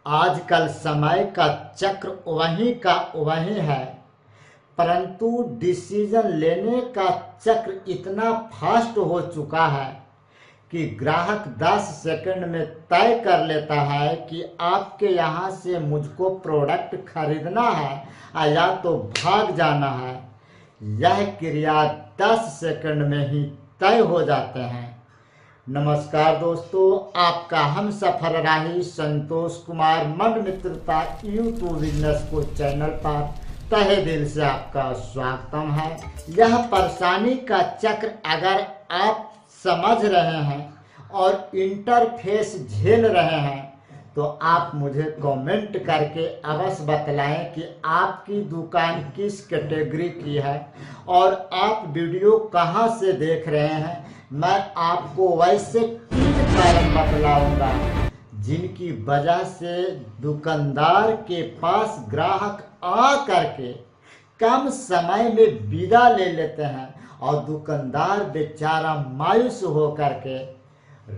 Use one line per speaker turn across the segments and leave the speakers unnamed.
आजकल समय का चक्र वहीं का वहीं है, परंतु डिसीजन लेने का चक्र इतना फास्ट हो चुका है कि ग्राहक 10 सेकंड में तय कर लेता है कि आपके यहाँ से मुझको प्रोडक्ट खरीदना है या तो भाग जाना है। यह क्रिया 10 सेकंड में ही तय हो जाते हैं। नमस्कार दोस्तों, आपका हम सफर राही संतोष कुमार मंड मित्रता यूट्यूब बिजनेस को चैनल पर तहे दिल से आपका स्वागतम है। यह परेशानी का चक्र अगर आप समझ रहे हैं और इंटरफेस झेल रहे हैं तो आप मुझे कमेंट करके अवश्य बतलाएं कि आपकी दुकान किस कैटेगरी की है और आप वीडियो कहां से देख रहे हैं। मैं आपको वैसे 3 कारण बतलाऊंगा जिनकी वजह से दुकानदार के पास ग्राहक आ करके कम समय में विदा ले लेते हैं और दुकानदार बेचारा मायूस हो करके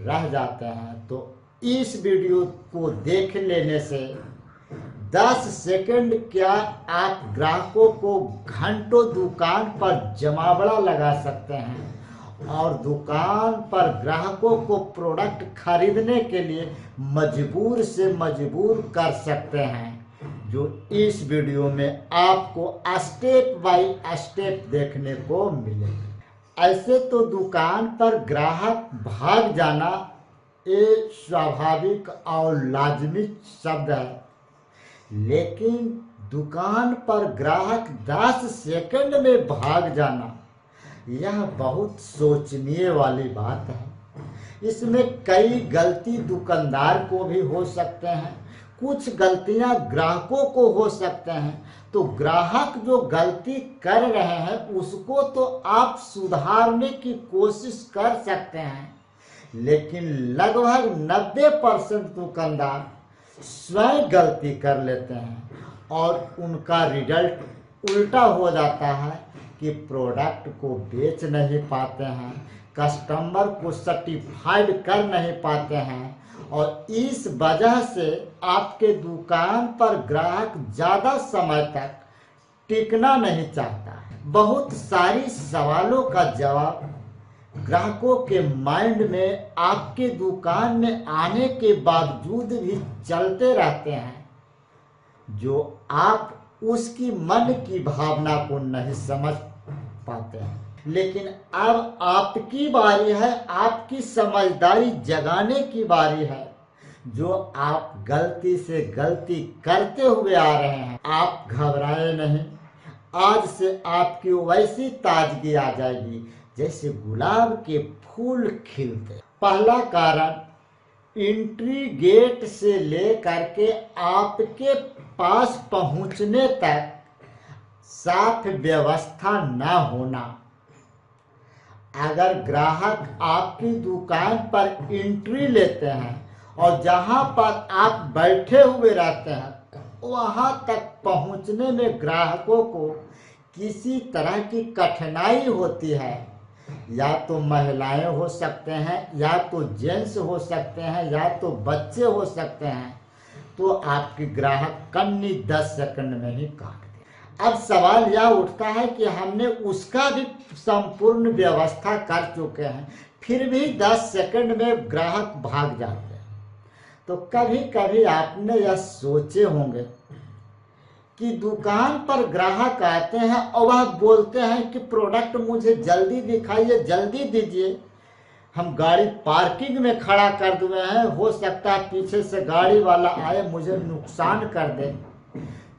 रह जाते हैं। तो इस वीडियो को देख लेने से 10 सेकंड क्या आप ग्राहकों को घंटों दुकान पर जमावड़ा लगा सकते हैं और दुकान पर ग्राहकों को प्रोडक्ट खरीदने के लिए मजबूर से मजबूर कर सकते हैं, जो इस वीडियो में आपको स्टेप बाय स्टेप देखने को मिलेगा। ऐसे तो दुकान पर ग्राहक भाग जाना ये स्वाभाविक और लाजमी शब्द है, लेकिन दुकान पर ग्राहक 10 सेकंड में भाग जाना यह बहुत सोचनीय वाली बात है। इसमें कई गलती दुकानदार को भी हो सकते हैं, कुछ गलतियां ग्राहकों को हो सकते हैं। तो ग्राहक जो गलती कर रहे हैं उसको तो आप सुधारने की कोशिश कर सकते हैं, लेकिन लगभग 90% दुकानदार स्वयं गलती कर लेते हैं और उनका रिजल्ट उल्टा हो जाता है कि प्रोडक्ट को बेच नहीं पाते हैं, कस्टमर को सर्टिफाइड कर नहीं पाते हैं और इस वजह से आपके दुकान पर ग्राहक ज़्यादा समय तक टिकना नहीं चाहता। बहुत सारी सवालों का जवाब ग्राहकों के माइंड में आपके दुकान में आने के बावजूद भी चलते रहते हैं, जो आप उसकी मन की भावना को नहीं समझ पाते हैं। लेकिन अब आपकी बारी है, आपकी समझदारी जगाने की बारी है। जो आप गलती से गलती करते हुए आ रहे हैं, आप घबराए नहीं। आज से आपकी वैसी ताजगी आ जाएगी जैसे गुलाब के फूल खिलते। पहला कारण, एंट्री गेट से लेकर के आपके पास पहुंचने तक साफ व्यवस्था न होना। अगर ग्राहक आपकी दुकान पर एंट्री लेते हैं और जहां पर आप बैठे हुए रहते हैं वहां तक पहुंचने में ग्राहकों को किसी तरह की कठिनाई होती है, या तो महिलाएं हो सकते हैं, या तो जेंट्स हो सकते हैं, या तो बच्चे हो सकते हैं, तो आपके ग्राहक कन्नी 10 सेकंड में ही काट दे। अब सवाल यह उठता है कि हमने उसका भी संपूर्ण व्यवस्था कर चुके हैं, फिर भी 10 सेकंड में ग्राहक भाग जाते हैं। तो कभी कभी आपने यह सोचे होंगे कि दुकान पर ग्राहक आते हैं और वह बोलते हैं कि प्रोडक्ट मुझे जल्दी दिखाइए, जल्दी दीजिए, हम गाड़ी पार्किंग में खड़ा कर दिए हैं, हो सकता है पीछे से गाड़ी वाला आए मुझे नुकसान कर दे।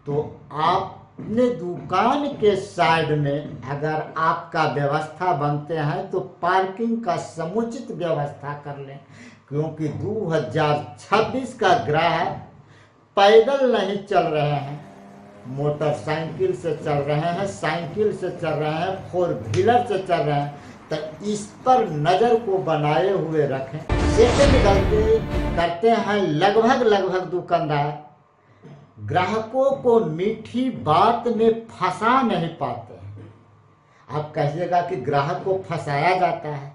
तो आपने दुकान के साइड में अगर आपका व्यवस्था बनते हैं तो पार्किंग का समुचित व्यवस्था कर लें, क्योंकि 2026 का ग्राहक पैदल नहीं चल रहे हैं, मोटरसाइकिल से चल रहे हैं, साइकिल से चल रहे हैं, 4 व्हीलर से चल रहे हैं। तो इस पर नज़र को बनाए हुए रखें। सेकंड गलती करते हैं लगभग दुकानदार ग्राहकों को मीठी बात में फंसा नहीं पाते हैं। आप कहिएगा कि ग्राहक को फंसाया जाता है,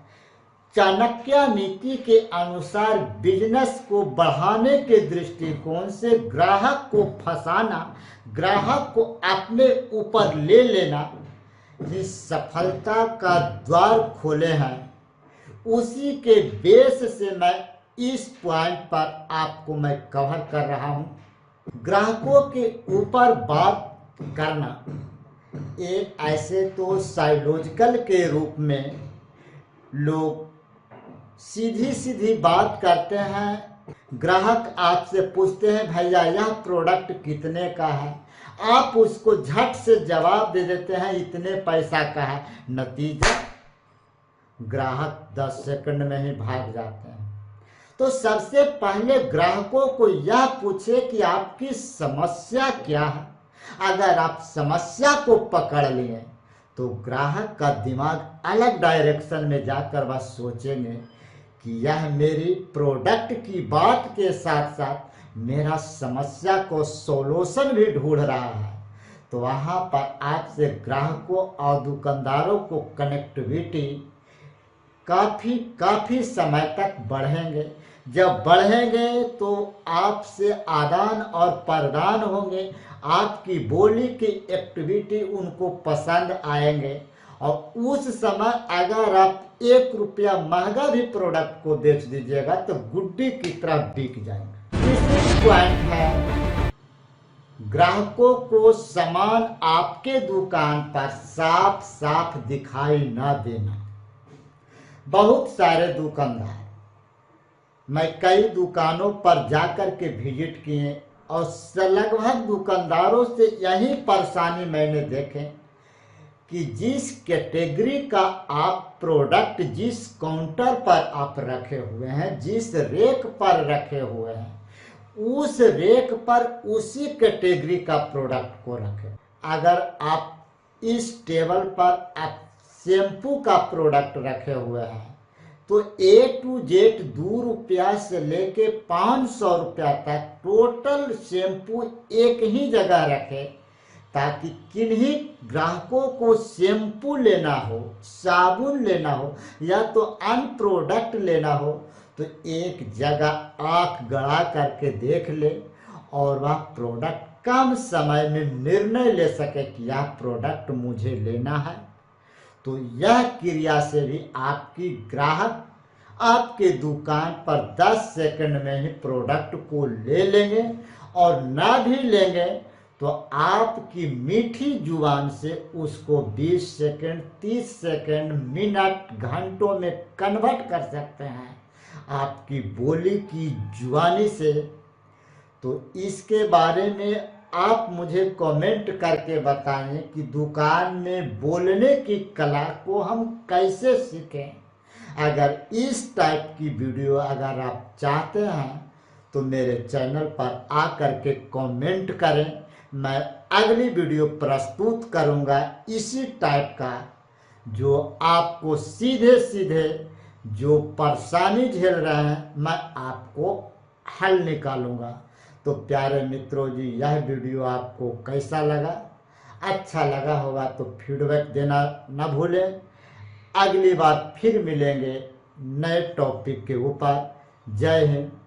चाणक्य नीति के अनुसार बिजनेस को बढ़ाने के दृष्टिकोण से ग्राहक को फंसाना, ग्राहक को अपने ऊपर ले लेना जिस सफलता का द्वार खोले हैं, उसी के बेस से मैं इस पॉइंट पर आपको मैं कवर कर रहा हूं। ग्राहकों के ऊपर बात करना एक ऐसे तो साइकोलॉजिकल के रूप में लोग सीधी सीधी बात करते हैं। ग्राहक आपसे पूछते हैं भैया यह प्रोडक्ट कितने का है, आप उसको झट से जवाब दे देते हैं इतने पैसा का है। नतीजा ग्राहक 10 सेकंड में ही भाग जाते हैं। तो सबसे पहले ग्राहकों को यह पूछे कि आपकी समस्या क्या है। अगर आप समस्या को पकड़ लिए तो ग्राहक का दिमाग अलग डायरेक्शन में जाकर वह सोचेंगे कि यह मेरी प्रोडक्ट की बात के साथ साथ मेरा समस्या को सॉल्यूशन भी ढूंढ रहा है। तो वहाँ पर आपसे ग्राहकों और दुकानदारों को कनेक्टिविटी काफ़ी समय तक बढ़ेंगे। जब बढ़ेंगे तो आपसे आदान और प्रदान होंगे, आपकी बोली की एक्टिविटी उनको पसंद आएंगे और उस समय अगर आप 1 रुपया महंगा भी प्रोडक्ट को बेच दीजिएगा तो गुड्डी की तरह बिक जाएंगे। तीसरी पॉइंट है ग्राहकों को सामान आपके दुकान पर साफ साफ दिखाई न देना। बहुत सारे दुकानदार, मैं कई दुकानों पर जाकर के विजिट किए और लगभग दुकानदारों से यही परेशानी मैंने देखे कि जिस कैटेगरी का आप प्रोडक्ट जिस काउंटर पर आप रखे हुए हैं, जिस रेक पर रखे हुए हैं, उस रेक पर उसी कैटेगरी का प्रोडक्ट को रखें। अगर आप इस टेबल पर आप शैम्पू का प्रोडक्ट रखे हुए हैं तो A to Z 2 रुपया से लेके 500 रुपया तक टोटल शैम्पू एक ही जगह रखे, ताकि किन्हीं ग्राहकों को शैम्पू लेना हो, साबुन लेना हो या तो अन्य प्रोडक्ट लेना हो तो एक जगह आंख गड़ा करके देख ले और वह प्रोडक्ट कम समय में निर्णय ले सके कि यह प्रोडक्ट मुझे लेना है। तो यह क्रिया से भी आपकी ग्राहक आपके दुकान पर 10 सेकंड में ही प्रोडक्ट को ले लेंगे और ना भी लेंगे तो आपकी मीठी जुबान से उसको 20 सेकंड, 30 सेकंड, मिनट, घंटों में कन्वर्ट कर सकते हैं आपकी बोली की जुबानी से। तो इसके बारे में आप मुझे कमेंट करके बताएं कि दुकान में बोलने की कला को हम कैसे सीखें। अगर इस टाइप की वीडियो अगर आप चाहते हैं तो मेरे चैनल पर आकर के कमेंट करें, मैं अगली वीडियो प्रस्तुत करूंगा इसी टाइप का, जो आपको सीधे सीधे जो परेशानी झेल रहे हैं मैं आपको हल निकालूंगा। तो प्यारे मित्रों जी, यह वीडियो आपको कैसा लगा? अच्छा लगा होगा तो फीडबैक देना न भूलें। अगली बार फिर मिलेंगे नए टॉपिक के ऊपर। जय हिंद।